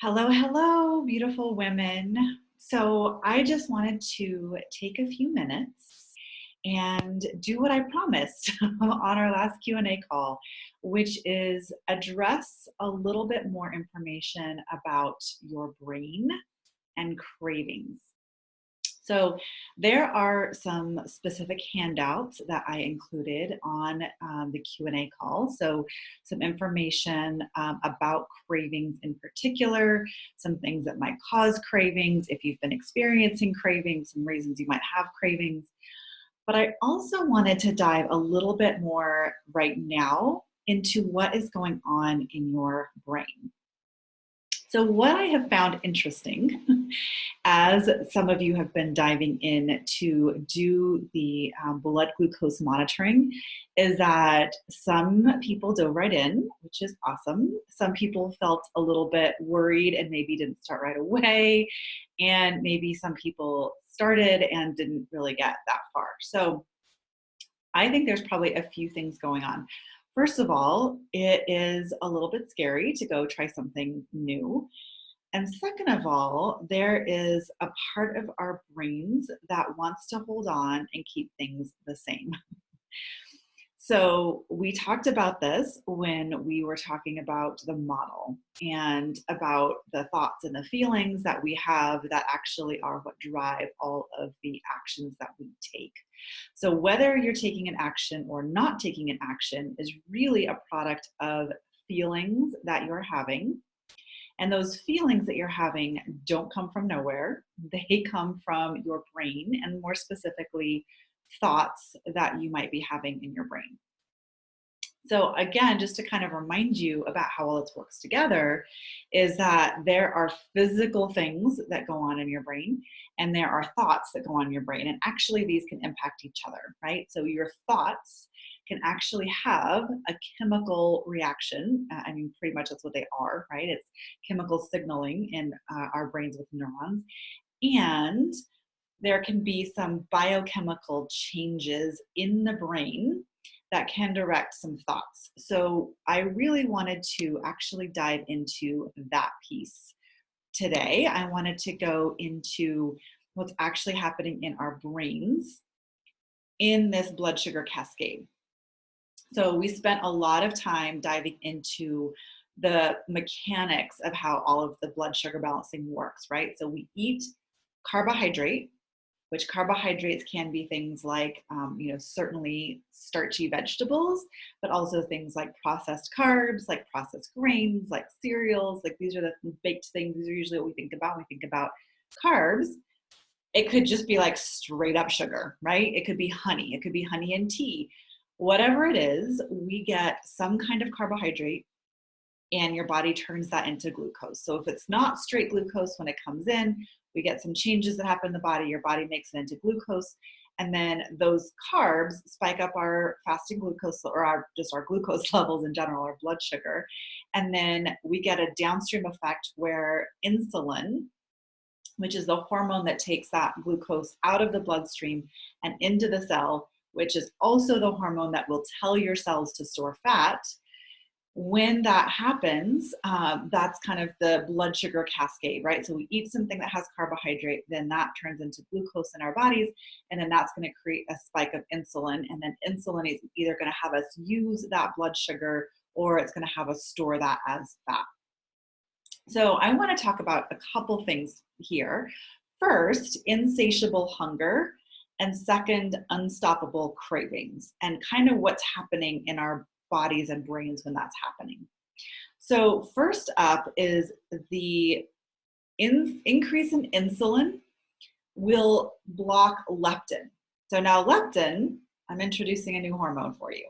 Hello, hello, beautiful women. So I just wanted to take a few minutes and do what I promised on our last Q&A call, which is address a little bit more information about your brain and cravings. So there are some specific handouts that I included on the Q&A call. So some information about cravings in particular, some things that might cause cravings, if you've been experiencing cravings, some reasons you might have cravings. But I also wanted to dive a little bit more right now into what is going on in your brain. So, what I have found interesting, as some of you have been diving in to do the blood glucose monitoring, is that some people dove right in, which is awesome. Some people felt a little bit worried and maybe didn't start right away. And maybe some people started and didn't really get that far. So, I think there's probably a few things going on. First of all, it is a little bit scary to go try something new. And second of all, there is a part of our brains that wants to hold on and keep things the same. So we talked about this when we were talking about the model and about the thoughts and the feelings that we have that actually are what drive all of the actions that we take. So whether you're taking an action or not taking an action is really a product of feelings that you're having. And those feelings that you're having don't come from nowhere. They come from your brain, and more specifically, thoughts that you might be having in your brain. So again, just to kind of remind you about how all this works together, is that there are physical things that go on in your brain, and there are thoughts that go on in your brain. And actually, these can impact each other, right? So your thoughts can actually have a chemical reaction. I mean, pretty much that's what they are, right? It's chemical signaling in our brains with neurons. And there can be some biochemical changes in the brain that can direct some thoughts. So I really wanted to actually dive into that piece today. I wanted to go into what's actually happening in our brains in this blood sugar cascade. So we spent a lot of time diving into the mechanics of how all of the blood sugar balancing works, right? So we eat carbohydrate, which carbohydrates can be things like, certainly starchy vegetables, but also things like processed carbs, like processed grains, like cereals. Like these are the baked things. These are usually what we think about when we think about carbs. It could just be like straight up sugar, right? It could be honey. It could be honey and tea. Whatever it is, we get some kind of carbohydrate and your body turns that into glucose. So if it's not straight glucose when it comes in, we get some changes that happen in the body. Your body makes it into glucose. And then those carbs spike up our fasting glucose or our glucose levels in general, our blood sugar. And then we get a downstream effect where insulin, which is the hormone that takes that glucose out of the bloodstream and into the cell, which is also the hormone that will tell your cells to store fat. When that happens, that's kind of the blood sugar cascade, right? So we eat something that has carbohydrate, then that turns into glucose in our bodies, and then that's going to create a spike of insulin. And then insulin is either going to have us use that blood sugar or it's going to have us store that as fat. So I want to talk about a couple things here. First, insatiable hunger, and second, unstoppable cravings, and kind of what's happening in our bodies and brains when that's happening. So first up is the increase in insulin will block leptin. So now leptin, I'm introducing a new hormone for you.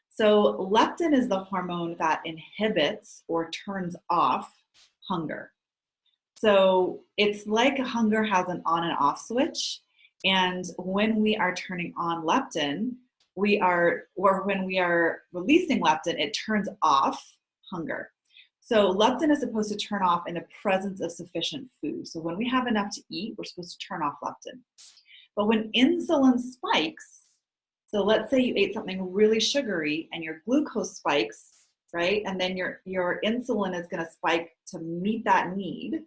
So leptin is the hormone that inhibits or turns off hunger. So it's like hunger has an on and off switch. And when we are turning on leptin, when we are releasing leptin, it turns off hunger. So leptin is supposed to turn off in the presence of sufficient food. So when we have enough to eat, we're supposed to turn off leptin. But when insulin spikes, so let's say you ate something really sugary and your glucose spikes, right? And then your insulin is going to spike to meet that need.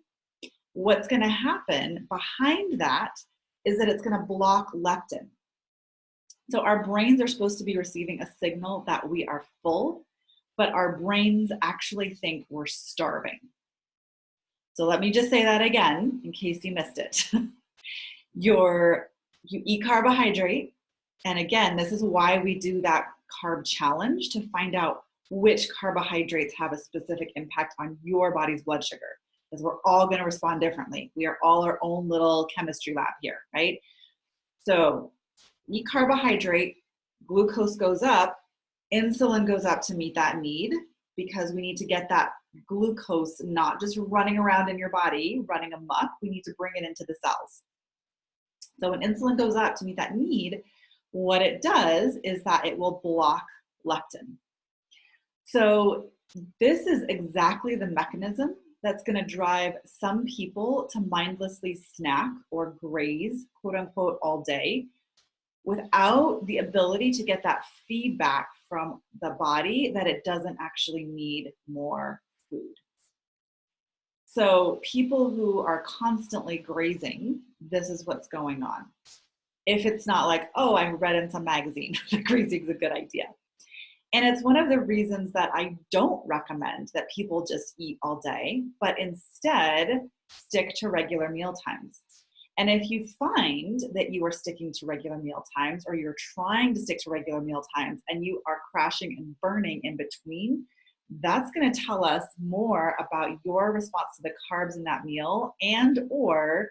What's going to happen behind that is that it's going to block leptin. So our brains are supposed to be receiving a signal that we are full, but our brains actually think we're starving. So let me just say that again in case you missed it. You eat carbohydrate, and again, this is why we do that carb challenge, to find out which carbohydrates have a specific impact on your body's blood sugar, because we're all going to respond differently. We are all our own little chemistry lab here, right? So eat carbohydrate, glucose goes up, insulin goes up to meet that need, because we need to get that glucose not just running around in your body, running amok, we need to bring it into the cells. So when insulin goes up to meet that need, what it does is that it will block leptin. So this is exactly the mechanism that's going to drive some people to mindlessly snack or graze, quote unquote, all day, without the ability to get that feedback from the body that it doesn't actually need more food. So people who are constantly grazing, this is what's going on. If it's not like, oh, I read in some magazine that grazing is a good idea. And it's one of the reasons that I don't recommend that people just eat all day, but instead stick to regular meal times. And if you find that you are sticking to regular meal times, or you're trying to stick to regular meal times and you are crashing and burning in between, that's going to tell us more about your response to the carbs in that meal, and or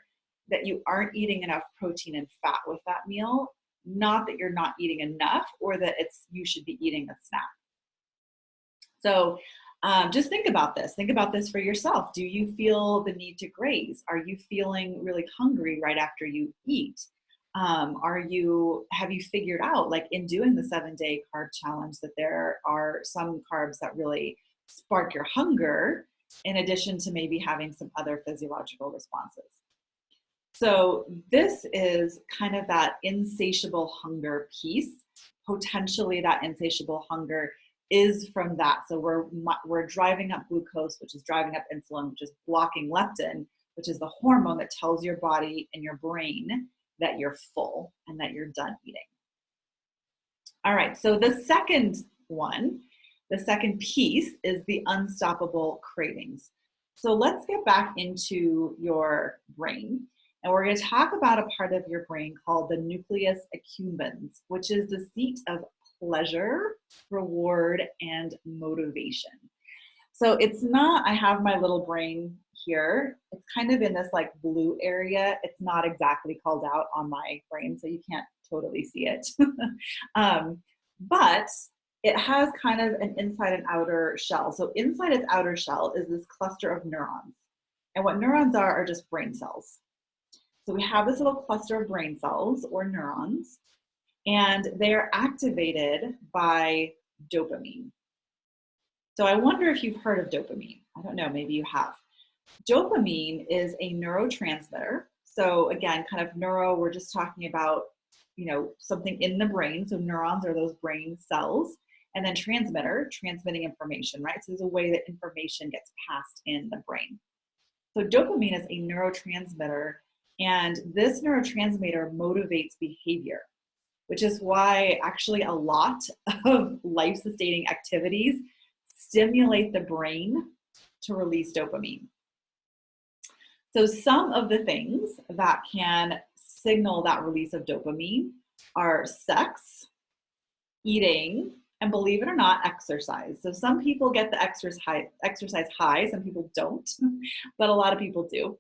that you aren't eating enough protein and fat with that meal, not that you're not eating enough, or that you should be eating a snack. So just think about this. Think about this for yourself. Do you feel the need to graze? Are you feeling really hungry right after you eat? Have you figured out, like in doing the 7-day carb challenge, that there are some carbs that really spark your hunger, in addition to maybe having some other physiological responses? So this is kind of that insatiable hunger piece. Potentially that insatiable hunger is from that. So we're driving up glucose, which is driving up insulin, which is blocking leptin, which is the hormone that tells your body and your brain that you're full and that you're done eating. All right, so the second piece is the unstoppable cravings. So let's get back into your brain, and we're going to talk about a part of your brain called the nucleus accumbens, which is the seat of pleasure, reward, and motivation. So it's not, I have my little brain here. It's kind of in this like blue area. It's not exactly called out on my brain, so you can't totally see it. But it has kind of an inside and outer shell. So inside its outer shell is this cluster of neurons. And what neurons are just brain cells. So we have this little cluster of brain cells, or neurons, and they're activated by dopamine. So I wonder if you've heard of dopamine. I don't know, maybe you have. Dopamine is a neurotransmitter. So again, kind of neuro, we're just talking about, something in the brain. So neurons are those brain cells. And then transmitter, transmitting information, right? So there's a way that information gets passed in the brain. So dopamine is a neurotransmitter, and this neurotransmitter motivates behavior, which is why actually a lot of life-sustaining activities stimulate the brain to release dopamine. So some of the things that can signal that release of dopamine are sex, eating, and believe it or not, exercise. So some people get the exercise high, some people don't, but a lot of people do.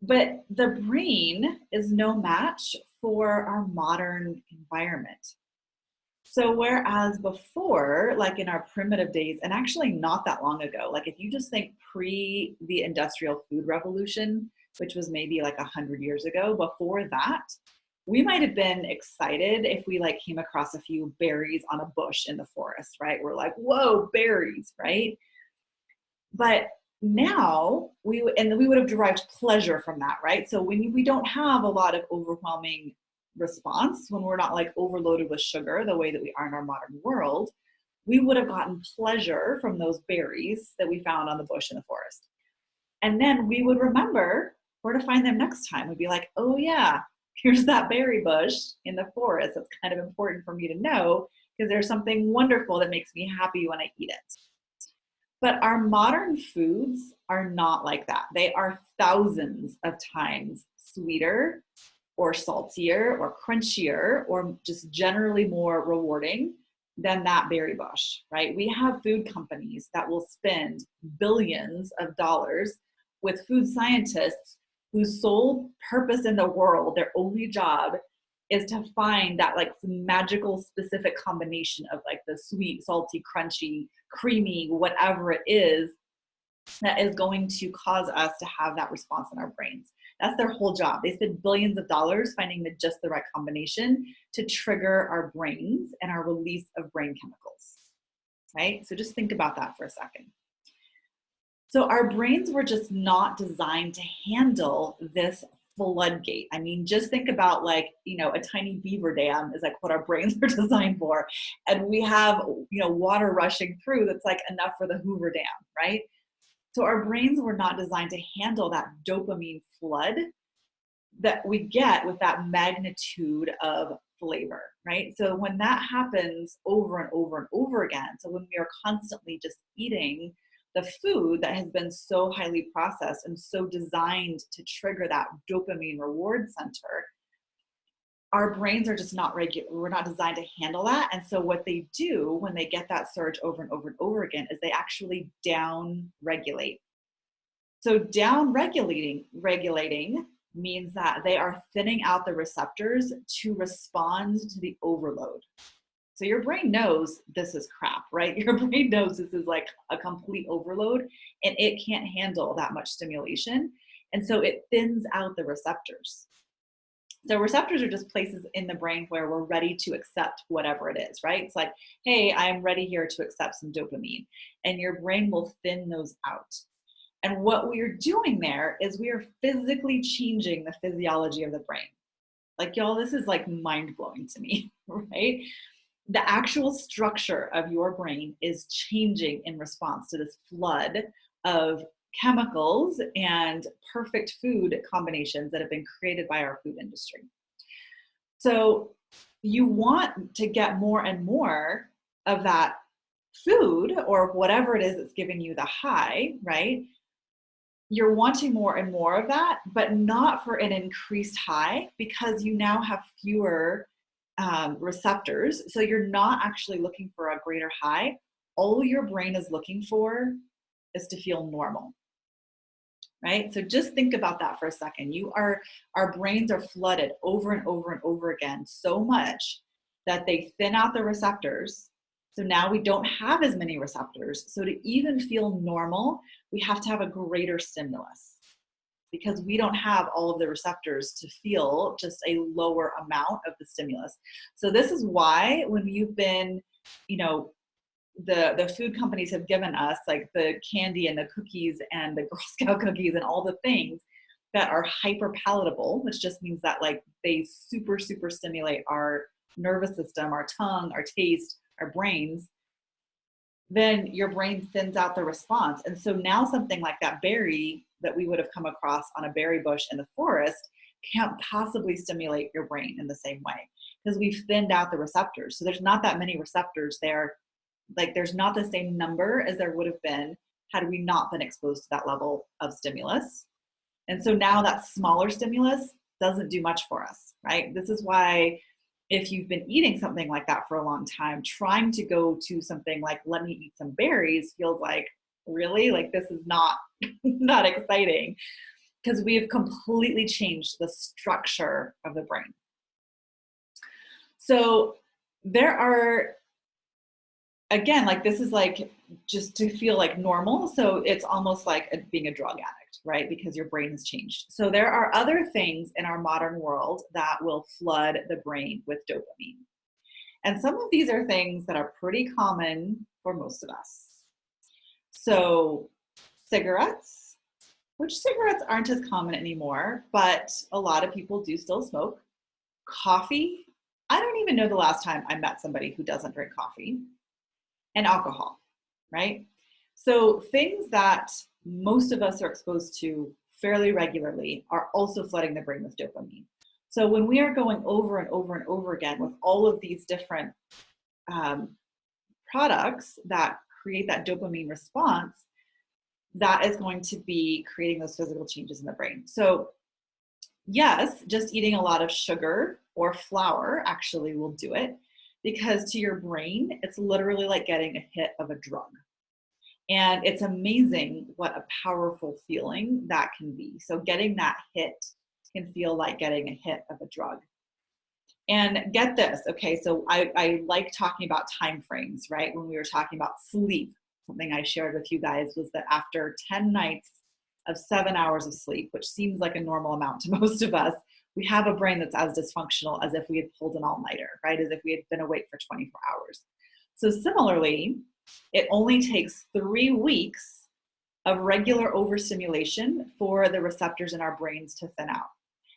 But the brain is no match for our modern environment. So whereas before, like in our primitive days, and actually not that long ago, like if you just think pre the industrial food revolution, which was maybe like 100 years ago, before that, we might have been excited if we like came across a few berries on a bush in the forest, right? We're like, whoa, berries, right? But now we would have derived pleasure from that, right? So when we don't have a lot of overwhelming response, when we're not like overloaded with sugar the way that we are in our modern world, we would have gotten pleasure from those berries that we found on the bush in the forest. And then we would remember where to find them next time. We'd be like, oh yeah, here's that berry bush in the forest. That's kind of important for me to know because there's something wonderful that makes me happy when I eat it. But our modern foods are not like that. They are thousands of times sweeter or saltier or crunchier or just generally more rewarding than that berry bush, right? We have food companies that will spend billions of dollars with food scientists whose sole purpose in the world, their only job, is to find that like magical specific combination of like the sweet, salty, crunchy, creamy, whatever it is that is going to cause us to have that response in our brains. That's their whole job. They spend billions of dollars finding just the right combination to trigger our brains and our release of brain chemicals, right? So just think about that for a second. So our brains were just not designed to handle this floodgate. I mean, just think about like, a tiny beaver dam is like what our brains are designed for. And we have, water rushing through that's like enough for the Hoover Dam, right? So our brains were not designed to handle that dopamine flood that we get with that magnitude of flavor, right? So when that happens over and over and over again, so when we are constantly just eating the food that has been so highly processed and so designed to trigger that dopamine reward center, our brains are just not we're not designed to handle that. And so what they do when they get that surge over and over and over again is they actually down regulate. So down regulating means that they are thinning out the receptors to respond to the overload. So your brain knows this is crap, right? Your brain knows this is like a complete overload and it can't handle that much stimulation. And so it thins out the receptors. So receptors are just places in the brain where we're ready to accept whatever it is, right? It's like, hey, I'm ready here to accept some dopamine. And your brain will thin those out. And what we're doing there is we are physically changing the physiology of the brain. Like, y'all, this is like mind-blowing to me, right? The actual structure of your brain is changing in response to this flood of chemicals and perfect food combinations that have been created by our food industry. So you want to get more and more of that food or whatever it is that's giving you the high, right? You're wanting more and more of that, but not for an increased high because you now have fewer receptors. So you're not actually looking for a greater high. All your brain is looking for is to feel normal, right? So just think about that for a second. Our brains are flooded over and over and over again so much that they thin out the receptors. So now we don't have as many receptors. So to even feel normal, we have to have a greater stimulus because we don't have all of the receptors to feel just a lower amount of the stimulus. So this is why when you've been, the food companies have given us like the candy and the cookies and the Girl Scout cookies and all the things that are hyper palatable, which just means that like they super, super stimulate our nervous system, our tongue, our taste, our brains, then your brain thins out the response. And so now something like that berry that we would have come across on a berry bush in the forest can't possibly stimulate your brain in the same way because we've thinned out the receptors. So there's not that many receptors there. Like there's not the same number as there would have been had we not been exposed to that level of stimulus. And so now that smaller stimulus doesn't do much for us, right? This is why if you've been eating something like that for a long time, trying to go to something like, let me eat some berries feels like, really? Like this is not, not exciting because we have completely changed the structure of the brain. So there are, again, like this is like just to feel like normal. So it's almost like being a drug addict, right? Because your brain has changed. So there are other things in our modern world that will flood the brain with dopamine. And some of these are things that are pretty common for most of us. So cigarettes, which cigarettes aren't as common anymore, but a lot of people do still smoke. Coffee. I don't even know the last time I met somebody who doesn't drink coffee. and alcohol, right? So things that most of us are exposed to fairly regularly are also flooding the brain with dopamine. So when we are going over and over and over again with all of these different um, products that create that dopamine response, that is going to be creating those physical changes in the brain. So yes, just eating a lot of sugar or flour actually will do it, because to your brain, it's literally like getting a hit of a drug. And it's amazing what a powerful feeling that can be. So getting that hit can feel like getting a hit of a drug. And get this, okay, so I like talking about time frames, right? When we were talking about sleep, something I shared with you guys was that after 10 nights of 7 hours of sleep, which seems like a normal amount to most of us, we have a brain that's as dysfunctional as if we had pulled an all-nighter, right? As if we had been awake for 24 hours. So similarly, it only takes 3 weeks of regular overstimulation for the receptors in our brains to thin out.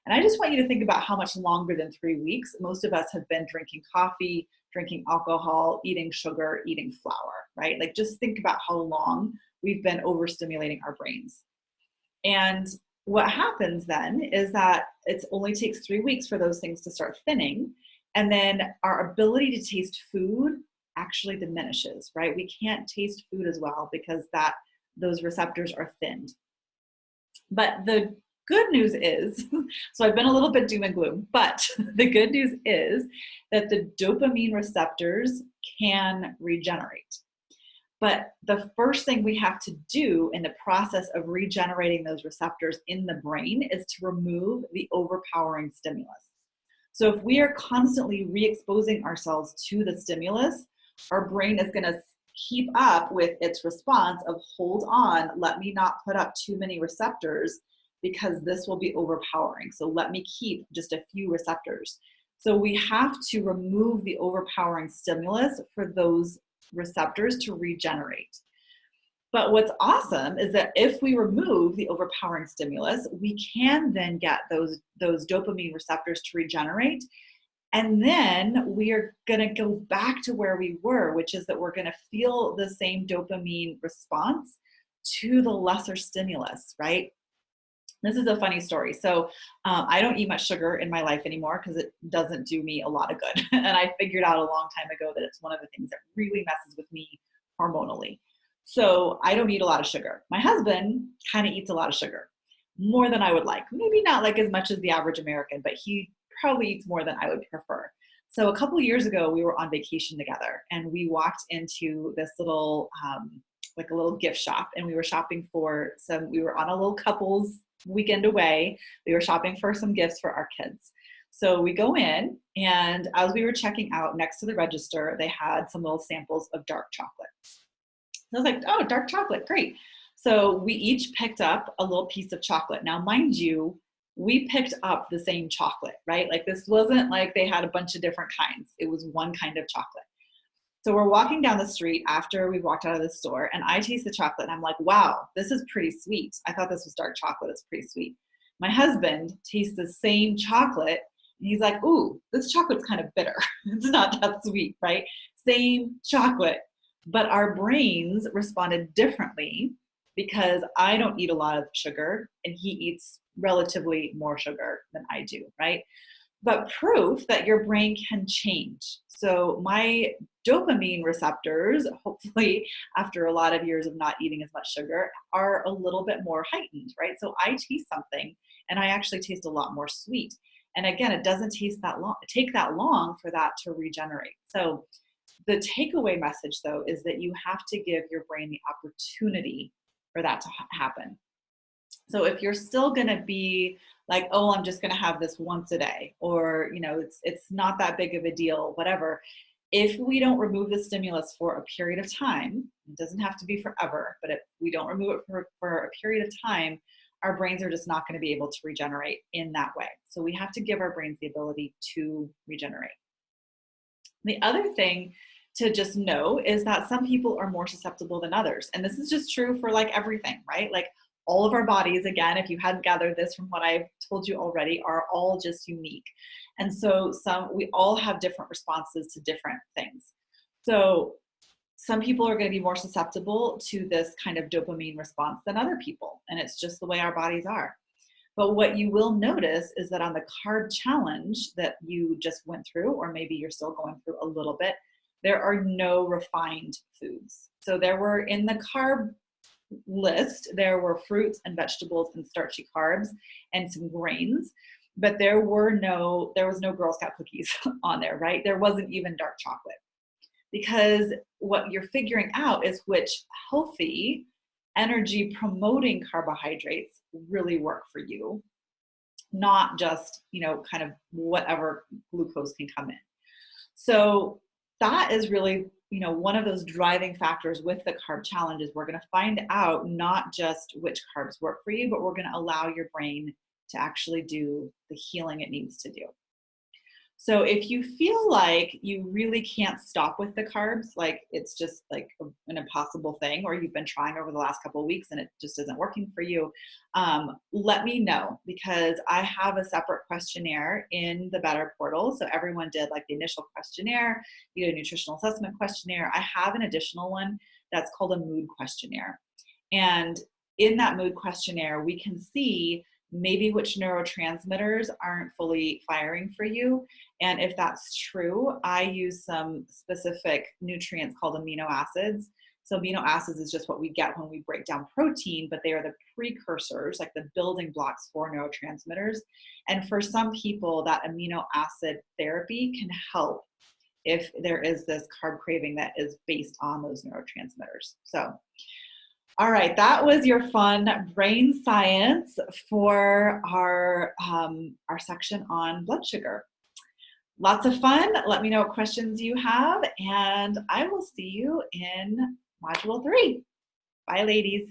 And I just want you to think about how much longer than 3 weeks most of us have been drinking coffee, drinking alcohol, eating sugar, eating flour, right? Like just think about how long we've been overstimulating our brains. And what happens then is that it only takes 3 weeks for those things to start thinning. And then our ability to taste food actually diminishes, right? We can't taste food as well because those receptors are thinned. But the good news is, so I've been a little bit doom and gloom, but the good news is that the dopamine receptors can regenerate. But the first thing we have to do in the process of regenerating those receptors in the brain is to remove the overpowering stimulus. So if we are constantly re-exposing ourselves to the stimulus, our brain is going to keep up with its response of hold on, let me not put up too many receptors because this will be overpowering. So let me keep just a few receptors. So we have to remove the overpowering stimulus for those receptors to regenerate. But what's awesome is that if we remove the overpowering stimulus, we can then get those dopamine receptors to regenerate. And then we are going to go back to where we were, which is that we're going to feel the same dopamine response to the lesser stimulus, right? This is a funny story. So I don't eat much sugar in my life anymore because it doesn't do me a lot of good. And I figured out a long time ago that it's one of the things that really messes with me hormonally. So I don't eat a lot of sugar. My husband kind of eats a lot of sugar, more than I would like. Maybe not like as much as the average American, but he probably eats more than I would prefer. So a couple of years ago, we were on vacation together and we walked into this little, like a little gift shop, and we were shopping for we were on a little couples weekend away. We were shopping for some gifts for our kids. So we go in, and as we were checking out, next to the register, they had some little samples of dark chocolate. So I was like, oh, dark chocolate, great. So we each picked up a little piece of chocolate. Now, mind you, we picked up the same chocolate, right? Like this wasn't like they had a bunch of different kinds. It was one kind of chocolate. So we're walking down the street after we walked out of the store, and I taste the chocolate and I'm like, wow, this is pretty sweet. I thought this was dark chocolate. It's pretty sweet. My husband tastes the same chocolate and he's like, ooh, this chocolate's kind of bitter. It's not that sweet, right? Same chocolate. But our brains responded differently because I don't eat a lot of sugar and he eats relatively more sugar than I do, right? But proof that your brain can change. So my dopamine receptors, hopefully after a lot of years of not eating as much sugar, are a little bit more heightened, right? So I taste something and I actually taste a lot more sweet. And again, it doesn't take that long for that to regenerate. So the takeaway message though is that you have to give your brain the opportunity for that to happen. So if you're still going to be like, oh, I'm just going to have this once a day, or, you know, it's not that big of a deal, whatever. If we don't remove the stimulus for a period of time, it doesn't have to be forever, but if we don't remove it for a period of time, our brains are just not going to be able to regenerate in that way. So we have to give our brains the ability to regenerate. The other thing to just know is that some people are more susceptible than others. And this is just true for like everything, right? Like all of our bodies, again, if you hadn't gathered this from what I've told you already, are all just unique. And so we all have different responses to different things. So some people are going to be more susceptible to this kind of dopamine response than other people. And it's just the way our bodies are. But what you will notice is that on the carb challenge that you just went through, or maybe you're still going through a little bit, there are no refined foods. So there were in the carb list, there were fruits and vegetables and starchy carbs and some grains, but there was no Girl Scout cookies on there, right? There wasn't even dark chocolate, because what you're figuring out is which healthy energy promoting carbohydrates really work for you, not just, kind of whatever glucose can come in. So that is really, one of those driving factors with the carb challenge is we're going to find out not just which carbs work for you, but we're going to allow your brain to actually do the healing it needs to do. So if you feel like you really can't stop with the carbs, like it's just like an impossible thing, or you've been trying over the last couple of weeks and it just isn't working for you, let me know, because I have a separate questionnaire in the Better portal. So everyone did like the initial questionnaire, a nutritional assessment questionnaire. I have an additional one that's called a mood questionnaire. And in that mood questionnaire, we can see maybe which neurotransmitters aren't fully firing for you. And if that's true, I use some specific nutrients called amino acids. So amino acids is just what we get when we break down protein, but they are the precursors, like the building blocks for neurotransmitters. And for some people, that amino acid therapy can help if there is this carb craving that is based on those neurotransmitters. So all right, that was your fun brain science for our section on blood sugar. Lots of fun. Let me know what questions you have, and I will see you in Module 3. Bye, ladies.